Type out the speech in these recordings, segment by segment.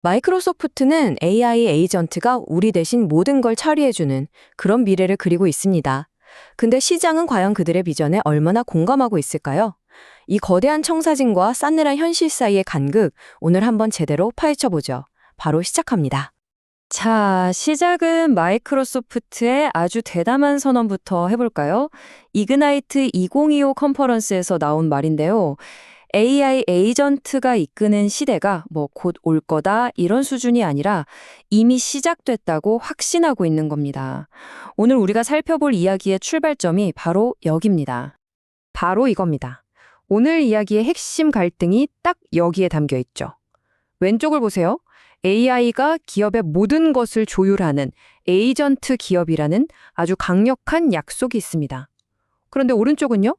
마이크로소프트는 AI 에이전트가 우리 대신 모든 걸 처리해주는 그런 미래를 그리고 있습니다. 근데 시장은 과연 그들의 비전에 얼마나 공감하고 있을까요? 이 거대한 청사진과 싸늘한 현실 사이의 간극, 오늘 한번 제대로 파헤쳐보죠. 바로 시작합니다. 자, 시작은 마이크로소프트의 아주 대담한 선언부터 해볼까요? 이그나이트 2025 컨퍼런스에서 나온 말인데요. AI 에이전트가 이끄는 시대가 곧 올 거다 이런 수준이 아니라 이미 시작됐다고 확신하고 있는 겁니다. 오늘 우리가 살펴볼 이야기의 출발점이 바로 여기입니다. 바로 이겁니다. 오늘 이야기의 핵심 갈등이 딱 여기에 담겨 있죠. 왼쪽을 보세요. AI가 기업의 모든 것을 조율하는 에이전트 기업이라는 아주 강력한 약속이 있습니다. 그런데 오른쪽은요?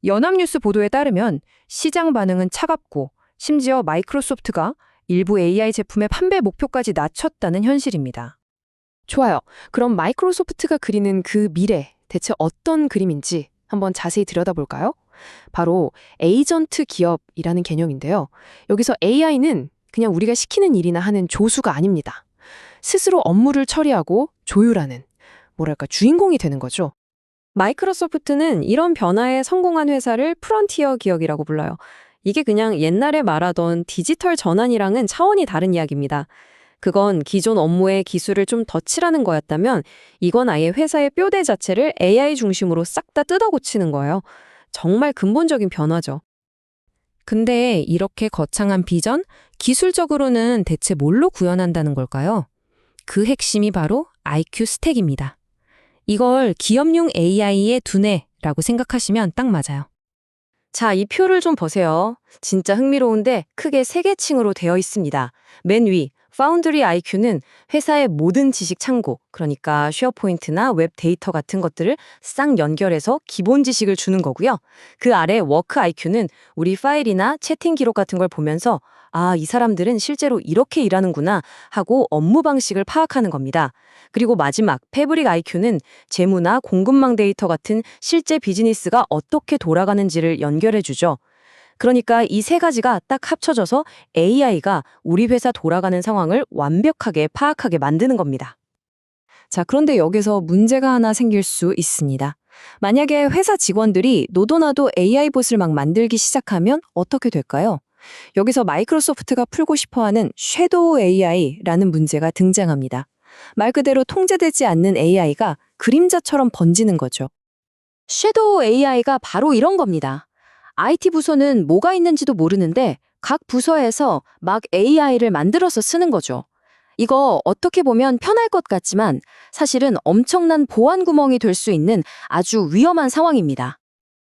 연합뉴스 보도에 따르면 시장 반응은 차갑고 심지어 마이크로소프트가 일부 AI 제품의 판매 목표까지 낮췄다는 현실입니다. 좋아요. 그럼 마이크로소프트가 그리는 그 미래, 대체 어떤 그림인지 한번 자세히 들여다볼까요? 바로 에이전트 기업이라는 개념인데요. 여기서 AI는 그냥 우리가 시키는 일이나 하는 조수가 아닙니다. 스스로 업무를 처리하고 조율하는, 주인공이 되는 거죠. 마이크로소프트는 이런 변화에 성공한 회사를 프론티어 기업이라고 불러요. 이게 그냥 옛날에 말하던 디지털 전환이랑은 차원이 다른 이야기입니다. 그건 기존 업무의 기술을 좀 덧칠하는 거였다면 이건 아예 회사의 뼈대 자체를 AI 중심으로 싹 다 뜯어고치는 거예요. 정말 근본적인 변화죠. 근데 이렇게 거창한 비전, 기술적으로는 대체 뭘로 구현한다는 걸까요? 그 핵심이 바로 IQ 스택입니다. 이걸 기업용 AI의 두뇌라고 생각하시면 딱 맞아요. 자, 이 표를 좀 보세요. 진짜 흥미로운데 크게 세 개 층으로 되어 있습니다. 맨 위, 파운드리 IQ는 회사의 모든 지식 창고, 그러니까 쉐어포인트나 웹 데이터 같은 것들을 싹 연결해서 기본 지식을 주는 거고요. 그 아래 워크 IQ는 우리 파일이나 채팅 기록 같은 걸 보면서 이 사람들은 실제로 이렇게 일하는구나 하고 업무 방식을 파악하는 겁니다. 그리고 마지막 패브릭 IQ는 재무나 공급망 데이터 같은 실제 비즈니스가 어떻게 돌아가는지를 연결해 주죠. 그러니까 이 세 가지가 딱 합쳐져서 AI가 우리 회사 돌아가는 상황을 완벽하게 파악하게 만드는 겁니다. 자, 그런데 여기서 문제가 하나 생길 수 있습니다. 만약에 회사 직원들이 노도나도 AI 봇을 막 만들기 시작하면 어떻게 될까요? 여기서 마이크로소프트가 풀고 싶어하는 섀도우 AI라는 문제가 등장합니다. 말 그대로 통제되지 않는 AI가 그림자처럼 번지는 거죠. 섀도우 AI가 바로 이런 겁니다. IT 부서는 뭐가 있는지도 모르는데 각 부서에서 막 AI를 만들어서 쓰는 거죠. 이거 어떻게 보면 편할 것 같지만 사실은 엄청난 보안 구멍이 될 수 있는 아주 위험한 상황입니다.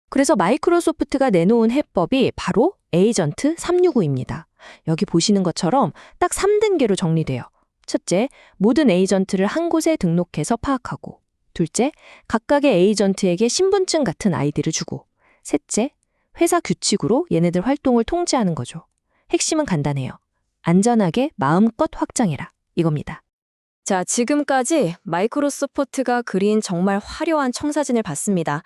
그래서 마이크로소프트가 내놓은 해법이 바로 에이전트 365입니다. 여기 보시는 것처럼 딱 3단계로 정리돼요. 첫째, 모든 에이전트를 한 곳에 등록해서 파악하고. 둘째, 각각의 에이전트에게 신분증 같은 아이디를 주고. 셋째, 회사 규칙으로 얘네들 활동을 통제하는 거죠. 핵심은 간단해요. 안전하게 마음껏 확장해라. 이겁니다. 자, 지금까지 마이크로소프트가 그린 정말 화려한 청사진을 봤습니다.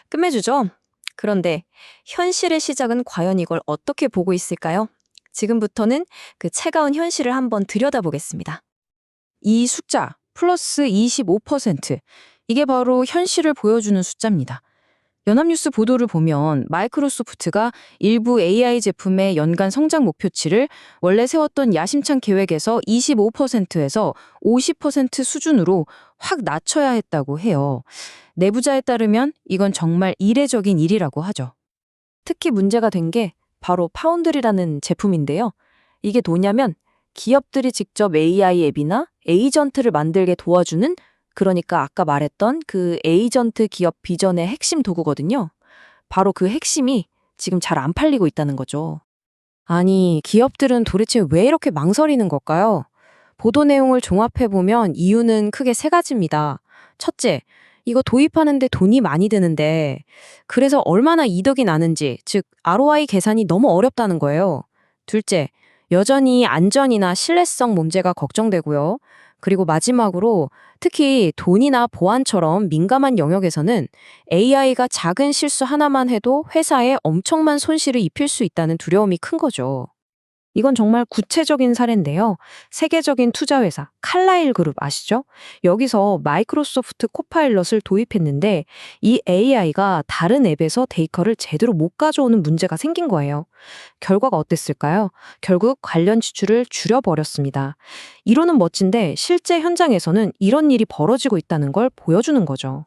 끝내주죠? 그런데 현실의 시작은 과연 이걸 어떻게 보고 있을까요? 지금부터는 그 차가운 현실을 한번 들여다보겠습니다. 이 숫자, 플러스 25%. 이게 바로 현실을 보여주는 숫자입니다. 연합뉴스 보도를 보면 마이크로소프트가 일부 AI 제품의 연간 성장 목표치를 원래 세웠던 야심찬 계획에서 25%에서 50% 수준으로 확 낮춰야 했다고 해요. 내부자에 따르면 이건 정말 이례적인 일이라고 하죠. 특히 문제가 된 게 바로 파운드리라는 제품인데요. 이게 뭐냐면 기업들이 직접 AI 앱이나 에이전트를 만들게 도와주는, 그러니까 아까 말했던 그 에이전트 기업 비전의 핵심 도구거든요. 바로 그 핵심이 지금 잘 안 팔리고 있다는 거죠. 아니, 기업들은 도대체 왜 이렇게 망설이는 걸까요? 보도 내용을 종합해보면 이유는 크게 세 가지입니다. 첫째, 이거 도입하는데 돈이 많이 드는데, 그래서 얼마나 이득이 나는지, 즉 ROI 계산이 너무 어렵다는 거예요. 둘째, 여전히 안전이나 신뢰성 문제가 걱정되고요. 그리고 마지막으로 특히 돈이나 보안처럼 민감한 영역에서는 AI가 작은 실수 하나만 해도 회사에 엄청난 손실을 입힐 수 있다는 두려움이 큰 거죠. 이건 정말 구체적인 사례인데요. 세계적인 투자회사 칼라일 그룹 아시죠? 여기서 마이크로소프트 코파일럿을 도입했는데 이 AI가 다른 앱에서 데이터를 제대로 못 가져오는 문제가 생긴 거예요. 결과가 어땠을까요? 결국 관련 지출을 줄여버렸습니다. 이론은 멋진데 실제 현장에서는 이런 일이 벌어지고 있다는 걸 보여주는 거죠.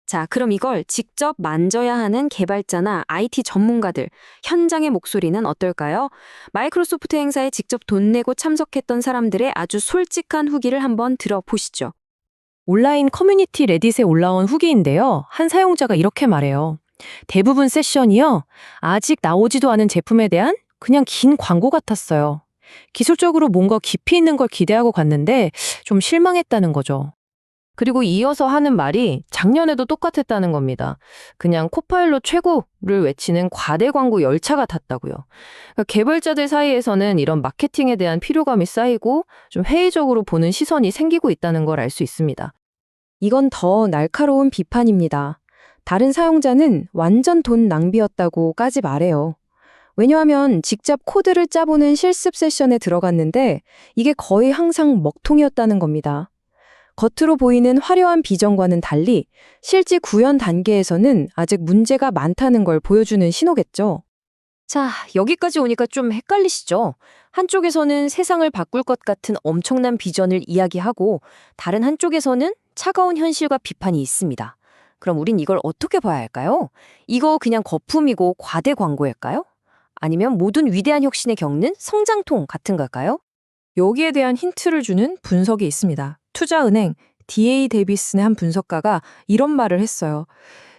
자, 그럼 이걸 직접 만져야 하는 개발자나 IT 전문가들, 현장의 목소리는 어떨까요? 마이크로소프트 행사에 직접 돈 내고 참석했던 사람들의 아주 솔직한 후기를 한번 들어보시죠. 온라인 커뮤니티 레딧에 올라온 후기인데요. 한 사용자가 이렇게 말해요. 대부분 세션이요. 아직 나오지도 않은 제품에 대한 그냥 긴 광고 같았어요. 기술적으로 뭔가 깊이 있는 걸 기대하고 갔는데 좀 실망했다는 거죠. 그리고 이어서 하는 말이 작년에도 똑같았다는 겁니다. 그냥 코파일럿 최고를 외치는 과대 광고 열차가 탔다고요. 그러니까 개발자들 사이에서는 이런 마케팅에 대한 피로감이 쌓이고 좀 회의적으로 보는 시선이 생기고 있다는 걸 알 수 있습니다. 이건 더 날카로운 비판입니다. 다른 사용자는 완전 돈 낭비였다고까지 말해요. 왜냐하면 직접 코드를 짜보는 실습 세션에 들어갔는데 이게 거의 항상 먹통이었다는 겁니다. 겉으로 보이는 화려한 비전과는 달리 실제 구현 단계에서는 아직 문제가 많다는 걸 보여주는 신호겠죠. 자, 여기까지 오니까 좀 헷갈리시죠? 한쪽에서는 세상을 바꿀 것 같은 엄청난 비전을 이야기하고 다른 한쪽에서는 차가운 현실과 비판이 있습니다. 그럼 우린 이걸 어떻게 봐야 할까요? 이거 그냥 거품이고 과대 광고일까요? 아니면 모든 위대한 혁신에 겪는 성장통 같은 걸까요? 여기에 대한 힌트를 주는 분석이 있습니다. 투자은행 DA 데비슨의 한 분석가가 이런 말을 했어요.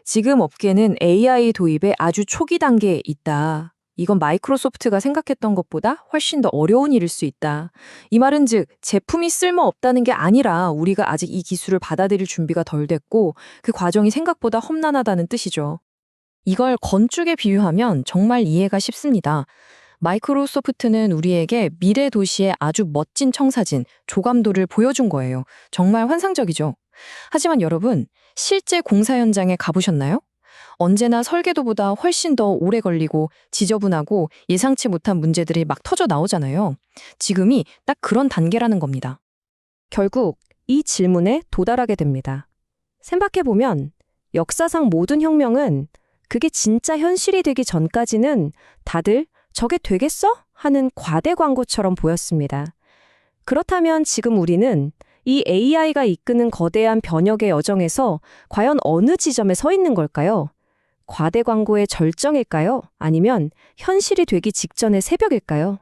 지금 업계는 AI 도입의 아주 초기 단계에 있다. 이건 마이크로소프트가 생각했던 것보다 훨씬 더 어려운 일일 수 있다. 이 말은 즉 제품이 쓸모없다는 게 아니라 우리가 아직 이 기술을 받아들일 준비가 덜 됐고 그 과정이 생각보다 험난하다는 뜻이죠. 이걸 건축에 비유하면 정말 이해가 쉽습니다. 마이크로소프트는 우리에게 미래 도시의 아주 멋진 청사진, 조감도를 보여준 거예요. 정말 환상적이죠. 하지만 여러분, 실제 공사 현장에 가보셨나요? 언제나 설계도보다 훨씬 더 오래 걸리고 지저분하고 예상치 못한 문제들이 막 터져 나오잖아요. 지금이 딱 그런 단계라는 겁니다. 결국 이 질문에 도달하게 됩니다. 생각해보면 역사상 모든 혁명은 그게 진짜 현실이 되기 전까지는 다들 저게 되겠어? 하는 과대 광고처럼 보였습니다. 그렇다면 지금 우리는 이 AI가 이끄는 거대한 변혁의 여정에서 과연 어느 지점에 서 있는 걸까요? 과대 광고의 절정일까요? 아니면 현실이 되기 직전의 새벽일까요?